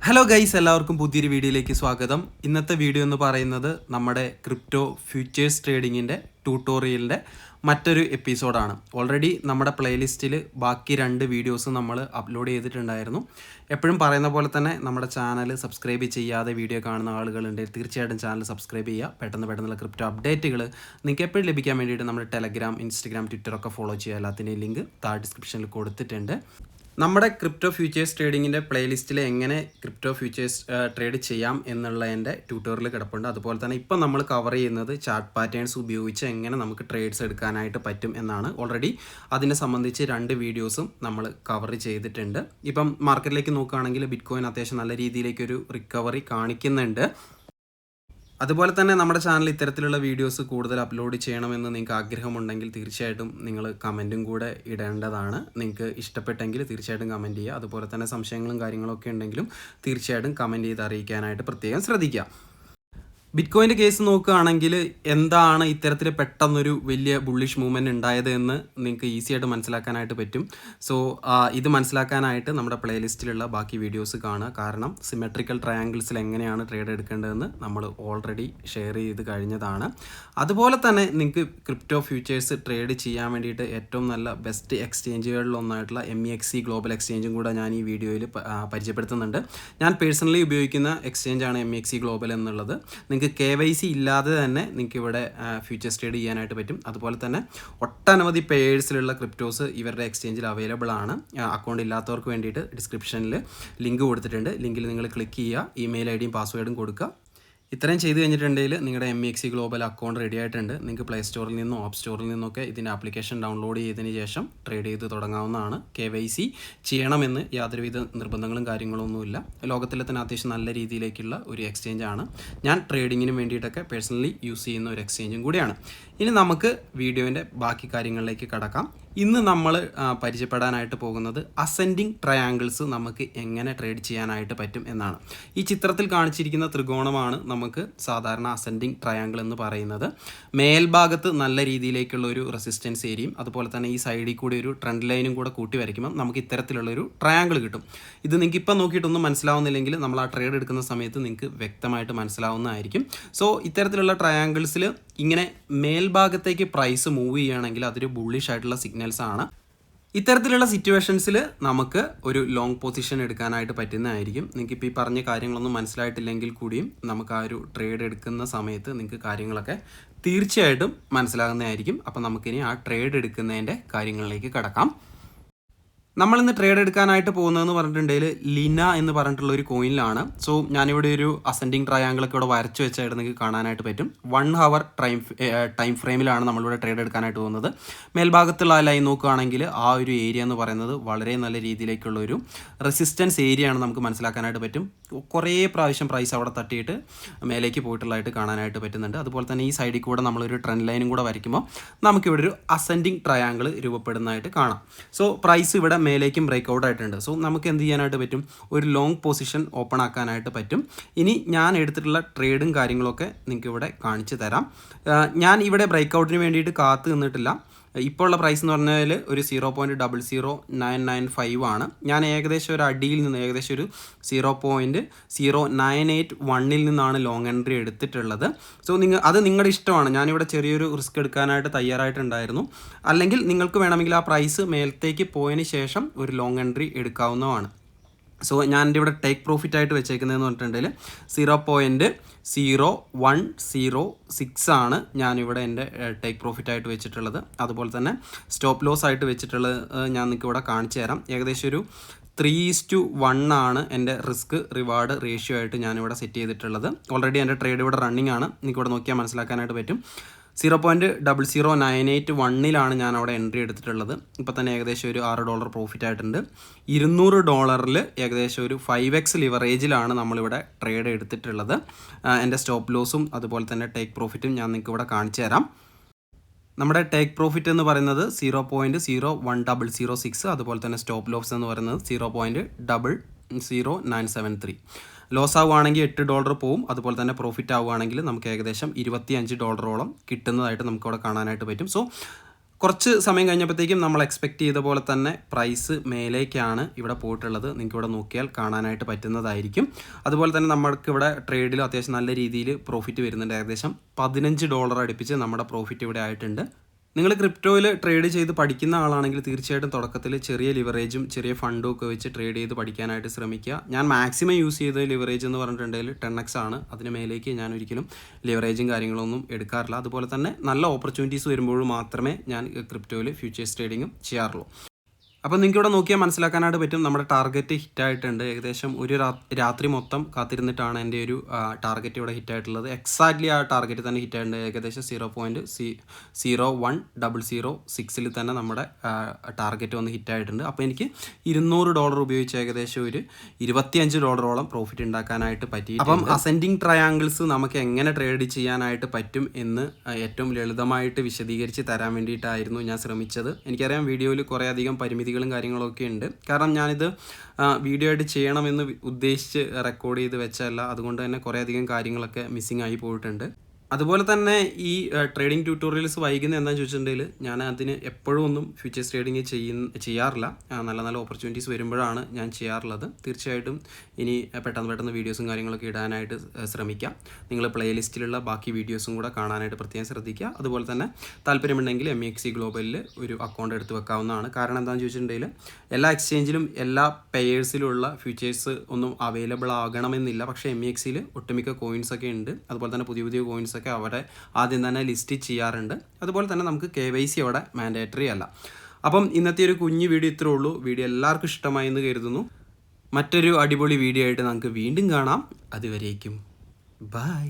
Hello guys, എല്ലാവർക്കും പുതിയൊരു വീഡിയോയിലേക്ക് സ്വാഗതം. ഇന്നത്തെ വീഡിയോ എന്ന് പറയുന്നത് നമ്മുടെ ക്രിപ്റ്റോ ഫ്യൂച്ചേഴ്സ് ട്രേഡിങ്ങിൻ്റെ ട്യൂട്ടോറിയലിൻ്റെ മറ്റൊരു എപ്പിസോഡാണ്. ഓൾറെഡി നമ്മുടെ പ്ലേലിസ്റ്റിൽ ബാക്കി 2 വീഡിയോസ് നമ്മൾ അപ്ലോഡ് ചെയ്തിട്ടുണ്ടായിരുന്നു. എപ്പോഴും പറയുന്ന പോലെ തന്നെ നമ്മുടെ ചാനൽ സബ്സ്ക്രൈബ് ചെയ്യാതെ വീഡിയോ കാണുന്ന ആളുകളുണ്ട്. തീർച്ചയായിട്ടും ചാനൽ സബ്സ്ക്രൈബ് ചെയ്യുക. പെട്ടെന്നുള്ള ക്രിപ്റ്റോ അപ്ഡേറ്റുകൾ നിങ്ങൾക്ക് എപ്പോഴും ലഭിക്കാൻ വേണ്ടിയിട്ട് നമ്മുടെ ടെലഗ്രാം, ഇൻസ്റ്റഗ്രാം, ട്വിറ്ററൊക്കെ ഫോളോ ചെയ്യുക. എല്ലാത്തിൻ്റെയും ലിങ്ക് താഴെ ഡിസ്ക്രിപ്ഷനിൽ കൊടുത്തിട്ടുണ്ട്. നമ്മുടെ ക്രിപ്റ്റോ ഫ്യൂച്ചേഴ്സ് ട്രേഡിങ്ങിൻ്റെ പ്ലേലിസ്റ്റിൽ എങ്ങനെ ക്രിപ്റ്റോ ഫ്യൂച്ചേഴ്സ് ട്രേഡ് ചെയ്യാം എന്നുള്ളതിൻ്റെ ട്യൂട്ടോറിയൽ കിടപ്പുണ്ട്. അതുപോലെ തന്നെ ഇപ്പം നമ്മൾ കവർ ചെയ്യുന്നത് ചാർട്ട് പാറ്റേൺസ് ഉപയോഗിച്ച് എങ്ങനെ നമുക്ക് ട്രേഡ്സ് എടുക്കാനായിട്ട് പറ്റും എന്നാണ്. ഓൾറെഡി അതിനെ സംബന്ധിച്ച് 2 വീഡിയോസും നമ്മൾ കവർ ചെയ്തിട്ടുണ്ട്. ഇപ്പം മാർക്കറ്റിലേക്ക് നോക്കുകയാണെങ്കിൽ ബിറ്റ്കോയിൻ അത്യാവശ്യം നല്ല രീതിയിലേക്കൊരു റിക്കവറി കാണിക്കുന്നുണ്ട്. അതുപോലെ തന്നെ നമ്മുടെ ചാനൽ ഇത്തരത്തിലുള്ള വീഡിയോസ് കൂടുതൽ അപ്ലോഡ് ചെയ്യണമെന്ന് നിങ്ങൾക്ക് ആഗ്രഹമുണ്ടെങ്കിൽ തീർച്ചയായിട്ടും നിങ്ങൾ കമൻറ്റും കൂടെ ഇടേണ്ടതാണ്. നിങ്ങൾക്ക് ഇഷ്ടപ്പെട്ടെങ്കിൽ തീർച്ചയായിട്ടും കമൻറ്റ് ചെയ്യുക. അതുപോലെ തന്നെ സംശയങ്ങളും കാര്യങ്ങളൊക്കെ ഉണ്ടെങ്കിലും തീർച്ചയായിട്ടും കമൻറ്റ് ചെയ്ത് അറിയിക്കാനായിട്ട് പ്രത്യേകം ശ്രദ്ധിക്കുക. ബിറ്റ്കോയിൻ്റെ കേസ് നോക്കുകയാണെങ്കിൽ എന്താണ് ഇത്തരത്തിൽ പെട്ടെന്നൊരു വലിയ ബുള്ളിഷ് മൂവ്മെൻറ്റ് ഉണ്ടായത് എന്ന് നിങ്ങൾക്ക് ഈസി ആയിട്ട് മനസ്സിലാക്കാനായിട്ട് പറ്റും. സോ ഇത് മനസ്സിലാക്കാനായിട്ട് നമ്മുടെ പ്ലേലിസ്റ്റിലുള്ള ബാക്കി വീഡിയോസ് കാണുക. കാരണം സിമെട്രിക്കൽ ട്രയാങ്കിൾസിൽ എങ്ങനെയാണ് ട്രേഡ് എടുക്കേണ്ടതെന്ന് നമ്മൾ ഓൾറെഡി ഷെയർ ചെയ്ത് കഴിഞ്ഞതാണ്. അതുപോലെ തന്നെ നിങ്ങൾക്ക് ക്രിപ്റ്റോ ഫ്യൂച്ചേഴ്സ് ട്രേഡ് ചെയ്യാൻ വേണ്ടിയിട്ട് ഏറ്റവും നല്ല ബെസ്റ്റ് എക്സ്ചേഞ്ചുകളിലൊന്നായിട്ടുള്ള mexc ഗ്ലോബൽ എക്സ്ചേഞ്ചും കൂടെ ഞാൻ ഈ വീഡിയോയിൽ പരിചയപ്പെടുത്തുന്നുണ്ട്. ഞാൻ പേഴ്സണലി ഉപയോഗിക്കുന്ന എക്സ്ചേഞ്ചാണ് mexc ഗ്ലോബൽ എന്നുള്ളത്. നിങ്ങൾക്ക് KYC ഇല്ലാതെ തന്നെ നിങ്ങൾക്ക് ഇവിടെ ഫ്യൂച്ചേഴ്സ് ട്രേഡ് ചെയ്യാനായിട്ട് പറ്റും. അതുപോലെ തന്നെ ഒട്ടനവധി പേഴ്സിലുള്ള ക്രിപ്റ്റോസ് ഇവരുടെ എക്സ്ചേഞ്ചിൽ അവൈലബിൾ ആണ്. അക്കൗണ്ട് ഇല്ലാത്തവർക്ക് വേണ്ടിയിട്ട് ഡിസ്ക്രിപ്ഷനിൽ ലിങ്ക് കൊടുത്തിട്ടുണ്ട്. ലിങ്കിൽ നിങ്ങൾ ക്ലിക്ക് ചെയ്യുക, ഇമെയിൽ ഐഡിയും പാസ്വേഡും കൊടുക്കുക. ഇത്രയും ചെയ്ത് കഴിഞ്ഞിട്ടുണ്ടെങ്കിൽ നിങ്ങളുടെ mexc ഗ്ലോബൽ അക്കൗണ്ട് റെഡി ആയിട്ടുണ്ട്. നിങ്ങൾക്ക് പ്ലേ സ്റ്റോറിൽ നിന്നും ആപ്പ് സ്റ്റോറിൽ നിന്നൊക്കെ ഇതിൻ്റെ ആപ്ലിക്കേഷൻ ഡൗൺലോഡ് ചെയ്തതിന് ശേഷം ട്രേഡ് ചെയ്ത് തുടങ്ങാവുന്നതാണ്. KYC ചെയ്യണമെന്ന് യാതൊരുവിധ നിർബന്ധങ്ങളും കാര്യങ്ങളൊന്നുമില്ല. ലോകത്തിലെ തന്നെ അത്യാവശ്യം നല്ല രീതിയിലേക്കുള്ള ഒരു എക്സ്ചേഞ്ചാണ്. ഞാൻ ട്രേഡിങ്ങിന് വേണ്ടിയിട്ടൊക്കെ പേഴ്സണലി യൂസ് ചെയ്യുന്ന ഒരു എക്സ്ചേഞ്ചും കൂടിയാണ്. ഇനി നമുക്ക് വീഡിയോൻ്റെ ബാക്കി കാര്യങ്ങളിലേക്ക് കടക്കാം. ഇന്ന് നമ്മൾ പരിചയപ്പെടാനായിട്ട് പോകുന്നത് അസെൻഡിങ് ട്രയാങ്കിൾസ് നമുക്ക് എങ്ങനെ ട്രേഡ് ചെയ്യാനായിട്ട് പറ്റും എന്നാണ്. ഈ ചിത്രത്തിൽ കാണിച്ചിരിക്കുന്ന ത്രികോണമാണ് നമുക്ക് സാധാരണ അസെൻഡിങ് ട്രയാങ്കിൾ എന്ന് പറയുന്നത്. മേൽഭാഗത്ത് നല്ല രീതിയിലേക്കുള്ള ഒരു റെസിസ്റ്റൻസ് ഏരിയയും അതുപോലെ തന്നെ ഈ സൈഡിൽ കൂടി ഒരു ട്രെൻഡ് ലൈനും കൂടെ കൂട്ടി വരയ്ക്കുമ്പോൾ നമുക്ക് ഇത്തരത്തിലുള്ളൊരു ട്രയാങ്കിൾ കിട്ടും. ഇത് നിങ്ങൾക്ക് ഇപ്പം നോക്കിയിട്ടൊന്നും മനസ്സിലാവുന്നില്ലെങ്കിൽ നമ്മൾ ആ ട്രേഡ് എടുക്കുന്ന സമയത്ത് നിങ്ങൾക്ക് വ്യക്തമായിട്ട് മനസ്സിലാവുന്നതായിരിക്കും. സോ ഇത്തരത്തിലുള്ള ട്രയാങ്കിൾസിൽ ഇങ്ങനെ മേൽഭാഗത്തേക്ക് പ്രൈസ് മൂവ് ചെയ്യുകയാണെങ്കിൽ അതൊരു ബുള്ളിഷ് ആയിട്ടുള്ള സിഗ്നൽസ് ആണ്. ഇത്തരത്തിലുള്ള സിറ്റുവേഷൻസിൽ നമുക്ക് ഒരു ലോങ് പൊസിഷൻ എടുക്കാനായിട്ട് പറ്റുന്നതായിരിക്കും. നിങ്ങൾക്ക് ഇപ്പോൾ ഈ പറഞ്ഞ കാര്യങ്ങളൊന്നും മനസ്സിലായിട്ടില്ലെങ്കിൽ കൂടിയും നമുക്ക് ആ ഒരു ട്രേഡ് എടുക്കുന്ന സമയത്ത് നിങ്ങൾക്ക് കാര്യങ്ങളൊക്കെ തീർച്ചയായിട്ടും മനസ്സിലാകുന്നതായിരിക്കും. അപ്പോൾ നമുക്കിനി ആ ട്രേഡ് എടുക്കുന്നതിൻ്റെ കാര്യങ്ങളിലേക്ക് കടക്കാം. നമ്മളിന്ന് ട്രേഡ് എടുക്കാനായിട്ട് പോകുന്നതെന്ന് പറഞ്ഞിട്ടുണ്ടെങ്കിൽ ലിന എന്ന് പറഞ്ഞിട്ടുള്ള ഒരു കോയിനിലാണ്. സോ ഞാനിവിടെ ഒരു അസെൻഡിങ് ട്രയാങ്കിളൊക്കെ ഇവിടെ വരച്ച് വെച്ചായിട്ട് നിങ്ങൾക്ക് കാണാനായിട്ട് പറ്റും. 1 hour ടൈം ഫ്രെയിമിലാണ് നമ്മളിവിടെ ട്രേഡ് എടുക്കാനായിട്ട് പോകുന്നത്. മേൽഭാഗത്തുള്ള ലൈൻ നോക്കുകയാണെങ്കിൽ ആ ഒരു ഏരിയ എന്ന് പറയുന്നത് വളരെ നല്ല രീതിയിലേക്കുള്ള ഒരു റെസിസ്റ്റൻസ് ഏരിയയാണ് നമുക്ക് മനസ്സിലാക്കാനായിട്ട് പറ്റും. കുറേ പ്രാവശ്യം പ്രൈസ് അവിടെ തട്ടിയിട്ട് മേലേക്ക് പോയിട്ടുള്ളതായിട്ട് കാണാനായിട്ട് പറ്റുന്നുണ്ട്. അതുപോലെ തന്നെ ഈ സൈഡിൽ കൂടെ നമ്മളൊരു ട്രെൻഡ് ലൈനും കൂടെ വരയ്ക്കുമ്പോൾ നമുക്കിവിടെ ഒരു അസെൻഡിങ് ട്രയാങ്കിൾ രൂപപ്പെടുന്നതായിട്ട് കാണാം. സോ പ്രൈസ് ഇവിടെ മേലേക്കും ബ്രേക്ക് ഔട്ട് ആയിട്ടുണ്ട്. സോ നമുക്ക് എന്ത് ചെയ്യാനായിട്ട് പറ്റും? ഒരു ലോങ് പൊസിഷൻ ഓപ്പൺ ആക്കാനായിട്ട് പറ്റും. ഇനി ഞാൻ എടുത്തിട്ടുള്ള ട്രേഡും കാര്യങ്ങളൊക്കെ നിങ്ങൾക്ക് ഇവിടെ കാണിച്ചു തരാം. ഞാൻ ഇവിടെ ബ്രേക്ക് ഔട്ടിന് വേണ്ടിയിട്ട് കാത്തു നിന്നിട്ടില്ല. ഇപ്പോൾ ഉള്ള പ്രൈസ് എന്ന് പറഞ്ഞാൽ ഒരു 0.00995 ആണ്. ഞാൻ ഏകദേശം ഒരു അടിയിൽ നിന്ന് ഏകദേശം ഒരു 0.0981 നിന്നാണ് ലോങ് എൻട്രി എടുത്തിട്ടുള്ളത്. സോ അത് നിങ്ങളുടെ ഇഷ്ടമാണ്. ഞാനിവിടെ ചെറിയൊരു റിസ്ക് എടുക്കാനായിട്ട് തയ്യാറായിട്ടുണ്ടായിരുന്നു. അല്ലെങ്കിൽ നിങ്ങൾക്ക് വേണമെങ്കിൽ ആ പ്രൈസ് മേലത്തേക്ക് പോയതിന് ശേഷം ഒരു ലോങ് എൻട്രി എടുക്കാവുന്നതാണ്. സോ ഞാൻ എൻ്റെ ഇവിടെ ടേക്ക് പ്രോഫിറ്റ് ആയിട്ട് വെച്ചേക്കുന്നതെന്ന് പറഞ്ഞിട്ടുണ്ടെങ്കിൽ 0.0106 ആണ് ഞാനിവിടെ എൻ്റെ ടേക്ക് പ്രോഫിറ്റ് ആയിട്ട് വെച്ചിട്ടുള്ളത്. അതുപോലെ തന്നെ സ്റ്റോപ്പ് ലോസ് ആയിട്ട് വെച്ചിട്ടുള്ളത് ഞാൻ നിങ്ങൾക്ക് ഇവിടെ കാണിച്ചു തരാം. ഏകദേശം ഒരു 3:1 ആണ് എൻ്റെ റിസ്ക് റിവാർഡ് റേഷ്യോ ആയിട്ട് ഞാനിവിടെ സെറ്റ് ചെയ്തിട്ടുള്ളത്. ഓൾറെഡി എൻ്റെ ട്രേഡ് ഇവിടെ റണ്ണിങ് ആണ്. നിങ്ങൾക്ക് ഇവിടെ നോക്കിയാൽ മനസ്സിലാക്കാനായിട്ട് പറ്റും. 0.00981 ഞാൻ അവിടെ എൻട്രി എടുത്തിട്ടുള്ളത്. ഇപ്പോൾ തന്നെ ഏകദേശം ഒരു $6 പ്രോഫിറ്റ് ആയിട്ടുണ്ട്. $200 ഏകദേശം ഒരു 5x ലിവറേജിലാണ് നമ്മളിവിടെ ട്രേഡ് എടുത്തിട്ടുള്ളത്. എൻ്റെ സ്റ്റോപ്പ് ലോസും അതുപോലെ തന്നെ ടേക്ക് പ്രോഫിറ്റും ഞാൻ നിങ്ങൾക്ക് ഇവിടെ കാണിച്ചു തരാം. നമ്മുടെ ടേക്ക് പ്രോഫിറ്റ് എന്ന് പറയുന്നത് 0.01006, അതുപോലെ തന്നെ സ്റ്റോപ്പ് ലോസ് എന്ന് പറയുന്നത് 0.00973. ലോസ് ആവുകയാണെങ്കിൽ $8 പോവും. അതുപോലെ തന്നെ പ്രോഫിറ്റ് ആവുകയാണെങ്കിൽ നമുക്ക് ഏകദേശം $25 കിട്ടുന്നതായിട്ട് നമുക്കവിടെ കാണാനായിട്ട് പറ്റും. സോ കുറച്ച് സമയം കഴിഞ്ഞപ്പോഴത്തേക്കും നമ്മൾ എക്സ്പെക്റ്റ് ചെയ്ത പോലെ തന്നെ പ്രൈസ് മേലേക്കാണ് ഇവിടെ പോയിട്ടുള്ളത്. നിങ്ങൾക്ക് ഇവിടെ നോക്കിയാൽ കാണാനായിട്ട് പറ്റുന്നതായിരിക്കും. അതുപോലെ തന്നെ നമ്മൾക്ക് ഇവിടെ ട്രേഡിൽ അത്യാവശ്യം നല്ല രീതിയിൽ പ്രോഫിറ്റ് വരുന്നുണ്ട്. ഏകദേശം $15 അടുപ്പിച്ച് നമ്മുടെ പ്രോഫിറ്റ് ഇവിടെ ആയിട്ടുണ്ട്. നിങ്ങൾ ക്രിപ്റ്റോയിൽ ട്രേഡ് ചെയ്ത് പഠിക്കുന്ന ആളാണെങ്കിൽ തീർച്ചയായിട്ടും തുടക്കത്തിൽ ചെറിയ ലിവറേജും ചെറിയ ഫണ്ടും ഒക്കെ വെച്ച് ട്രേഡ് ചെയ്ത് പഠിക്കാനായിട്ട് ശ്രമിക്കുക. ഞാൻ മാക്സിമം യൂസ് ചെയ്ത ലിവറേജ് എന്ന് പറഞ്ഞിട്ടുണ്ടെങ്കിൽ 10x ആണ്. അതിന് മേലേക്ക് ഞാൻ ഒരിക്കലും ലിവറേജും കാര്യങ്ങളൊന്നും എടുക്കാറില്ല. അതുപോലെ തന്നെ നല്ല ഓപ്പർച്യൂണിറ്റീസ് വരുമ്പോൾ മാത്രമേ ഞാൻ ക്രിപ്റ്റോയിൽ ഫ്യൂച്ചേഴ്സ് ട്രേഡിങ്ങും ചെയ്യാറുള്ളൂ. അപ്പോൾ നിങ്ങൾക്ക് ഇവിടെ നോക്കിയാൽ മനസ്സിലാക്കാനായിട്ട് പറ്റും നമ്മുടെ ടാർഗറ്റ് ഹിറ്റായിട്ടുണ്ട്. ഏകദേശം ഒരു രാത്രി മൊത്തം കാത്തിരുന്നിട്ടാണ് എൻ്റെ ഒരു ടാർഗറ്റ് ഇവിടെ ഹിറ്റായിട്ടുള്ളത്. എക്സാക്ട്ലി ആ ടാർഗറ്റ് തന്നെ ഹിറ്റായിട്ടുണ്ട്. ഏകദേശം 0.01006 തന്നെ നമ്മുടെ ടാർഗറ്റ് വന്ന് ഹിറ്റായിട്ടുണ്ട്. അപ്പോൾ എനിക്ക് $200 ഉപയോഗിച്ച് ഏകദേശം ഒരു $25 പ്രോഫിറ്റ് ഉണ്ടാക്കാനായിട്ട് പറ്റി. അപ്പം അസെൻഡിങ് ട്രയാങ്കിൾസ് നമുക്ക് എങ്ങനെ ട്രേഡ് ചെയ്യാനായിട്ട് പറ്റും എന്ന് ഏറ്റവും ലളിതമായിട്ട് വിശദീകരിച്ച് തരാൻ വേണ്ടിയിട്ടായിരുന്നു ഞാൻ ശ്രമിച്ചത്. എനിക്കറിയാം വീഡിയോയിൽ കുറേ അധികം പരിമിതികളും കാര്യങ്ങളൊക്കെ ഉണ്ട്. കാരണം ഞാനിത് വീഡിയോ ആയിട്ട് ചെയ്യണമെന്ന് ഉദ്ദേശിച്ച് റെക്കോർഡ് ചെയ്ത് വെച്ചല്ല. അതുകൊണ്ട് തന്നെ കുറേ അധികം കാര്യങ്ങളൊക്കെ മിസ്സിങ് ആയി പോയിട്ടുണ്ട്. അതുപോലെ തന്നെ ഈ ട്രേഡിംഗ് ട്യൂട്ടോറിയൽസ് വൈകുന്നത് എന്താണെന്ന് ചോദിച്ചിട്ടുണ്ടെങ്കിൽ ഞാൻ അതിന് എപ്പോഴും ഒന്നും ഫ്യൂച്ചേഴ്സ് ട്രേഡിങ് ചെയ്യാറില്ല. നല്ല നല്ല ഓപ്പർച്യൂണിറ്റീസ് വരുമ്പോഴാണ് ഞാൻ ചെയ്യാറുള്ളത്. തീർച്ചയായിട്ടും ഇനി പെട്ടെന്ന് വീഡിയോസും കാര്യങ്ങളൊക്കെ ഇടാനായിട്ട് ശ്രമിക്കാം. നിങ്ങൾ പ്ലേലിസ്റ്റിലുള്ള ബാക്കി വീഡിയോസും കൂടെ കാണാനായിട്ട് പ്രത്യേകം ശ്രദ്ധിക്കുക. അതുപോലെ തന്നെ താല്പര്യമുണ്ടെങ്കിൽ mexc ഗ്ലോബലിൽ ഒരു അക്കൗണ്ട് എടുത്ത് വെക്കാവുന്നതാണ്. കാരണം എന്താണെന്ന് ചോദിച്ചിട്ടുണ്ടെങ്കിൽ എല്ലാ എക്സ്ചേഞ്ചിലും എല്ലാ പെയേഴ്സിലുള്ള ഫ്യൂച്ചേഴ്സ് ഒന്നും അവൈലബിൾ ആകണമെന്നില്ല. പക്ഷേ mexcയിൽ ഒട്ടുമിക്ക കോയിൻസൊക്കെ ഉണ്ട്. അതുപോലെ തന്നെ പുതിയ കോയിൻസ് ഒക്കെ അവിടെ ആദ്യം തന്നെ ലിസ്റ്റ് ചെയ്യാറുണ്ട്. അതുപോലെ തന്നെ നമുക്ക് KYC അവിടെ മാൻഡേറ്ററി അല്ല. അപ്പം ഇന്നത്തെ ഒരു കുഞ്ഞു വീഡിയോ ഇത്രേ ഉള്ളൂ. വീഡിയോ എല്ലാവർക്കും ഇഷ്ടമായി എന്ന് കരുതുന്നു. മറ്റൊരു അടിപൊളി വീഡിയോ ആയിട്ട് നമുക്ക് വീണ്ടും കാണാം. അതുവരേക്കും ബൈ.